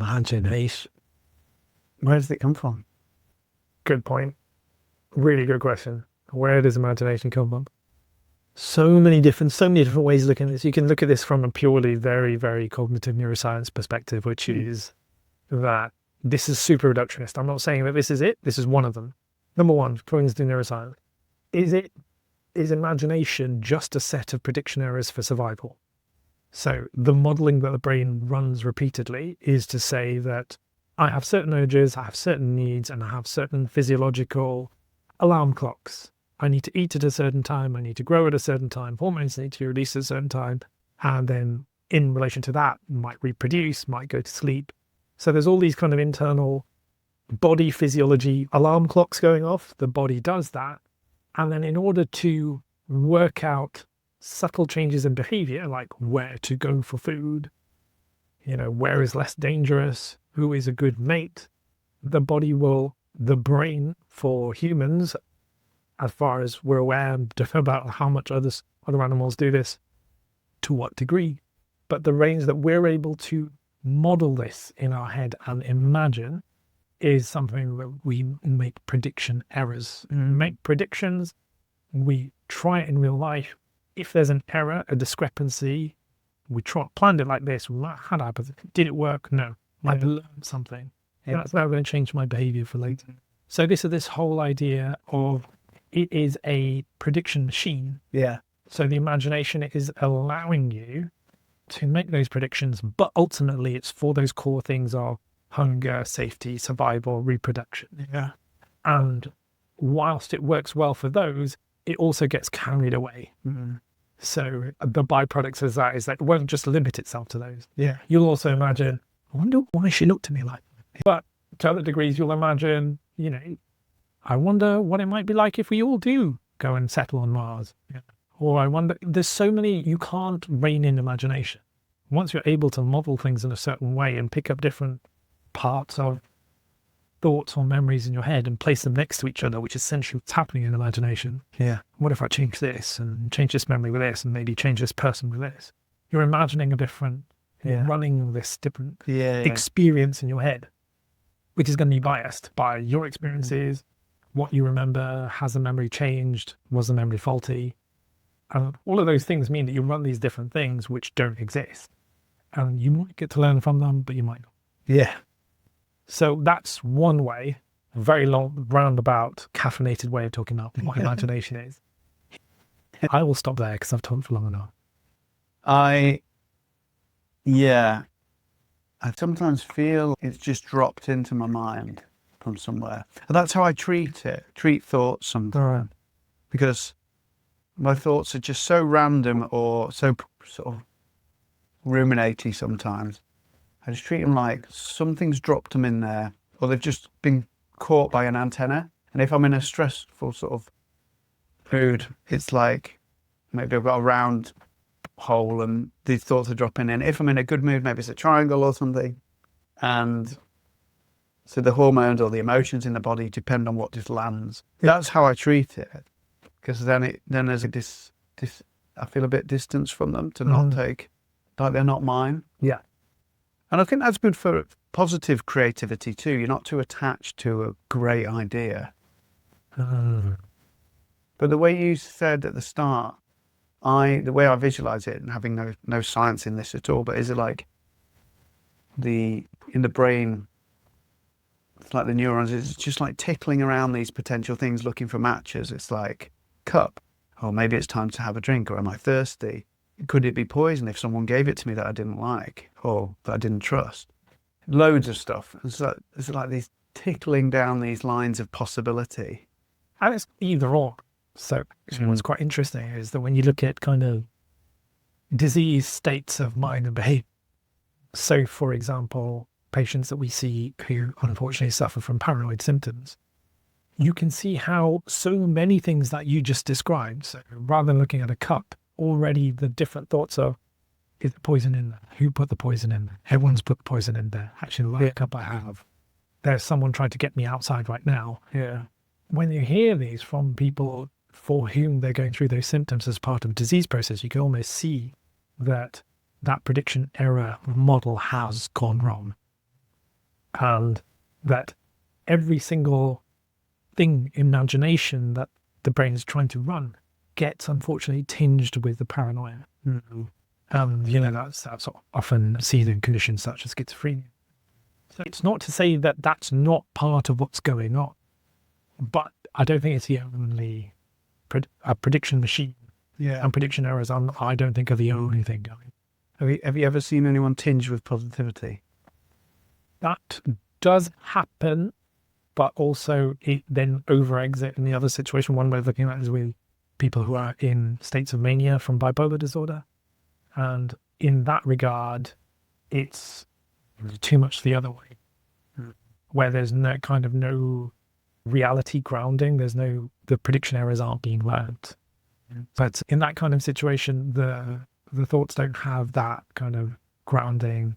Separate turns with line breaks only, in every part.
Imagination. Where does it come from?
Good point. Really good question. Where does imagination come from?
So many different ways of looking at this.
You can look at this from a purely very, very cognitive neuroscience perspective, which is that this is super reductionist. I'm not saying that this is it. This is one of them. Number one, according to neuroscience, is imagination just a set of prediction errors for survival? So the modeling that the brain runs repeatedly is to say that I have certain urges, I have certain needs, and I have certain physiological alarm clocks. I need to eat at a certain time, I need to grow at a certain time, hormones need to be released at a certain time, and then in relation to that, might reproduce, might go to sleep. So there's all these kind of internal body physiology alarm clocks going off. The body does that. And then in order to work out subtle changes in behavior, like where to go for food, where is less dangerous, who is a good mate, the brain for humans, as far as we're aware, differ about how much other animals do this, to what degree. But the range that we're able to model this in our head and imagine is something that we make prediction errors. Make predictions, we try it in real life. If there's an error, a discrepancy, we planned it like this. How did it work? No. I've learned something. That's now going to change my behavior for later. So this is this whole idea of it is a prediction machine.
Yeah.
So the imagination is allowing you to make those predictions, but ultimately it's for those core things of hunger, safety, survival, reproduction.
Yeah.
And whilst it works well for those, it also gets carried away. So the byproducts of that is that it won't just limit itself to those.
Yeah.
You'll also imagine, I wonder why she looked at me like that. But to other degrees, you'll imagine, I wonder what it might be like if we all do go and settle on Mars. Yeah. Or I wonder, there's so many, you can't rein in imagination. Once you're able to model things in a certain way and pick up different parts of thoughts or memories in your head and place them next to each other, which is essentially what's happening in imagination.
Yeah.
What if I change this and change this memory with this and maybe change this person with this? You're imagining a different, running this different experience in your head, which is going to be biased by your experiences, what you remember, has the memory changed, was the memory faulty? And all of those things mean that you run these different things which don't exist. And you might get to learn from them, but you might not.
Yeah.
So that's one way, a very long, roundabout, caffeinated way of talking about what imagination is. I will stop there because I've talked for long enough.
I sometimes feel it's just dropped into my mind from somewhere. And that's how I treat thoughts sometimes. Because my thoughts are just so random or so sort of ruminating sometimes. I just treat them like something's dropped them in there, or they've just been caught by an antenna. And if I'm in a stressful sort of mood, it's like maybe I've got a round hole and these thoughts are dropping in. If I'm in a good mood, maybe it's a triangle or something. And so the hormones or the emotions in the body depend on what just lands. That's how I treat it, because then there's this I feel a bit distance from them to not take, like they're not mine.
Yeah.
And I think that's good for positive creativity too. You're not too attached to a great idea. But the way you said at the start, the way I visualize it, and having no science in this at all, but is it like in the brain, it's like the neurons, it's just like tickling around these potential things looking for matches. It's like cup, or maybe it's time to have a drink, or am I thirsty? Could it be poison if someone gave it to me that I didn't like or that I didn't trust? Loads of stuff. It's like these tickling down these lines of possibility.
And it's either or. So what's quite interesting is that when you look at kind of disease states of mind and behavior, so for example, patients that we see who unfortunately suffer from paranoid symptoms, you can see how so many things that you just described, so rather than looking at a cup, already the different thoughts of, is the poison in there? Who put the poison in there? Everyone's put the poison in there. Actually, the cup I have, there's someone trying to get me outside right now.
Yeah.
When you hear these from people for whom they're going through those symptoms as part of a disease process, you can almost see that prediction error model has gone wrong. and that every single thing, imagination that the brain is trying to run gets unfortunately tinged with the paranoia. That's often seen in conditions such as schizophrenia. So it's not to say that that's not part of what's going on, but I don't think it's the only a prediction machine.
Yeah.
And prediction errors, I don't think, are the only thing going.
Have you ever seen anyone tinged with positivity?
That does happen, but also it then over-exit in the other situation. One way of looking at it is with people who are in states of mania from bipolar disorder. And in that regard, it's too much the other way, where there's no reality grounding. The prediction errors aren't being learned. But in that kind of situation, the thoughts don't have that kind of grounding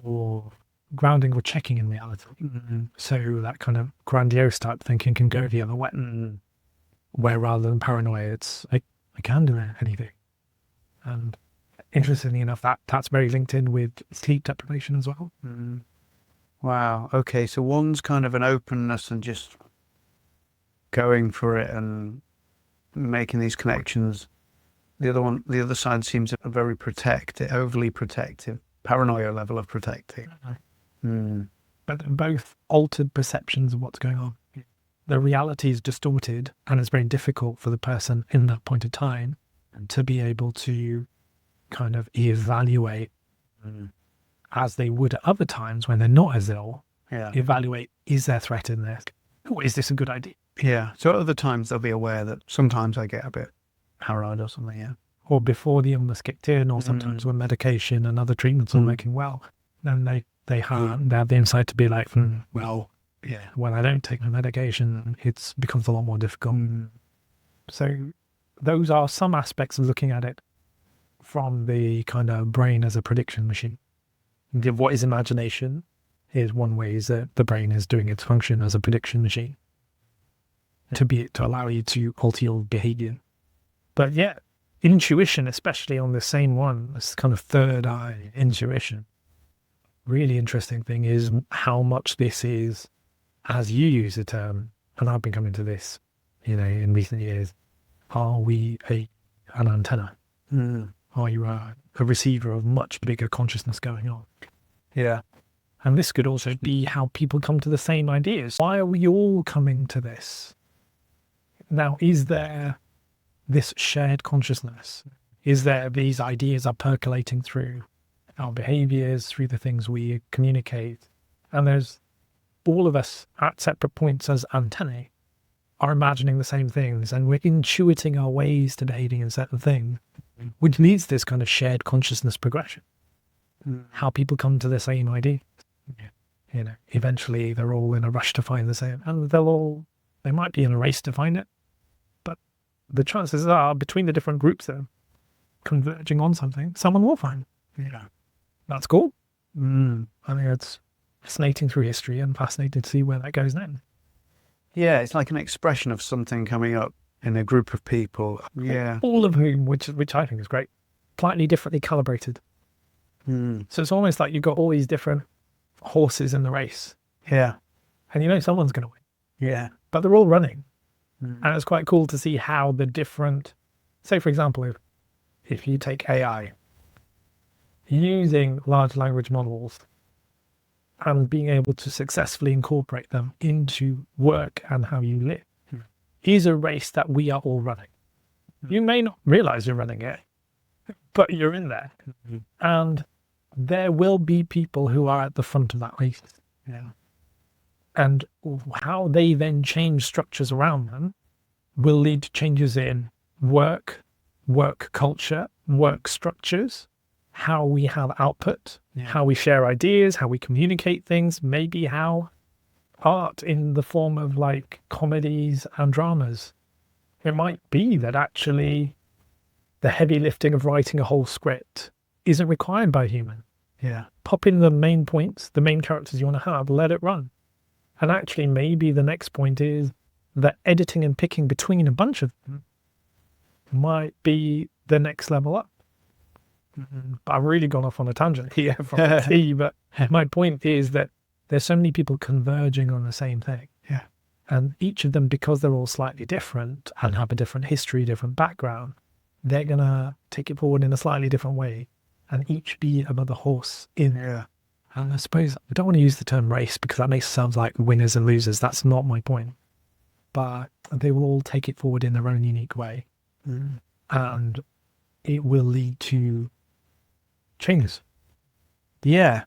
or checking in reality. So that kind of grandiose type thinking can go the other way. Where rather than paranoia, it's I can do anything. And interestingly enough, that's very linked in with sleep deprivation as well.
Wow. Okay. So one's kind of an openness and just going for it and making these connections. The other side seems a very protective, overly protective, paranoia level of protecting.
But they're both altered perceptions of what's going on. The reality is distorted, and it's very difficult for the person in that point of time to be able to kind of evaluate as they would at other times when they're not as ill. Evaluate, is there threat in this? Or is this a good idea?
Yeah. So at other times they'll be aware that sometimes I get a bit paranoid or something. Yeah.
Or before the illness kicked in, or sometimes when medication and other treatments are making well, then they have the insight to be like, well, yeah, when I don't take my medication, it becomes a lot more difficult. So those are some aspects of looking at it from the kind of brain as a prediction machine. What is imagination is one way is that the brain is doing its function as a prediction machine to allow you to alter your behavior. But yeah, intuition, especially on the same one, this kind of third eye intuition. Really interesting thing is how much this is, as you use the term, and I've been coming to this, in recent years, are we an antenna? Are you a receiver of much bigger consciousness going on?
Yeah.
And this could also be how people come to the same ideas. Why are we all coming to this? Now, is there this shared consciousness? Is there these ideas are percolating through our behaviors, through the things we communicate? And there's all of us at separate points as antennae are imagining the same things, and we're intuiting our ways to behaving in certain things, which leads to this kind of shared consciousness progression. How people come to the same idea. Eventually they're all in a rush to find the same, and they might be in a race to find it, but the chances are between the different groups that are converging on something, someone will find. That's cool. I think it's fascinating through history and fascinating to see where that goes then.
Yeah, it's like an expression of something coming up in a group of people. Yeah.
All of whom, which I think is great, slightly differently calibrated. So it's almost like you've got all these different horses in the race.
Yeah.
And someone's going to win.
Yeah.
But they're all running. And it's quite cool to see how the different, say for example, if you take AI, using large language models and being able to successfully incorporate them into work and how you live is a race that we are all running. You may not realize you're running it, but you're in there. And there will be people who are at the front of that race. And how they then change structures around them will lead to changes in work culture, work structures, how we have output, how we share ideas, how we communicate things, maybe how art in the form of like comedies and dramas. It might be that actually the heavy lifting of writing a whole script isn't required by a human. Pop in the main points, the main characters you want to have, let it run. And actually maybe the next point is that editing and picking between a bunch of them might be the next level up. But I've really gone off on a tangent here from the tea, but my point is that there's so many people converging on the same thing.
Yeah.
And each of them, because they're all slightly different and have a different history, different background, they're going to take it forward in a slightly different way and each be another horse in.
Yeah.
And I suppose I don't want to use the term race because that makes it sound like winners and losers. That's not my point. But they will all take it forward in their own unique way. And it will lead to changes.
Yeah.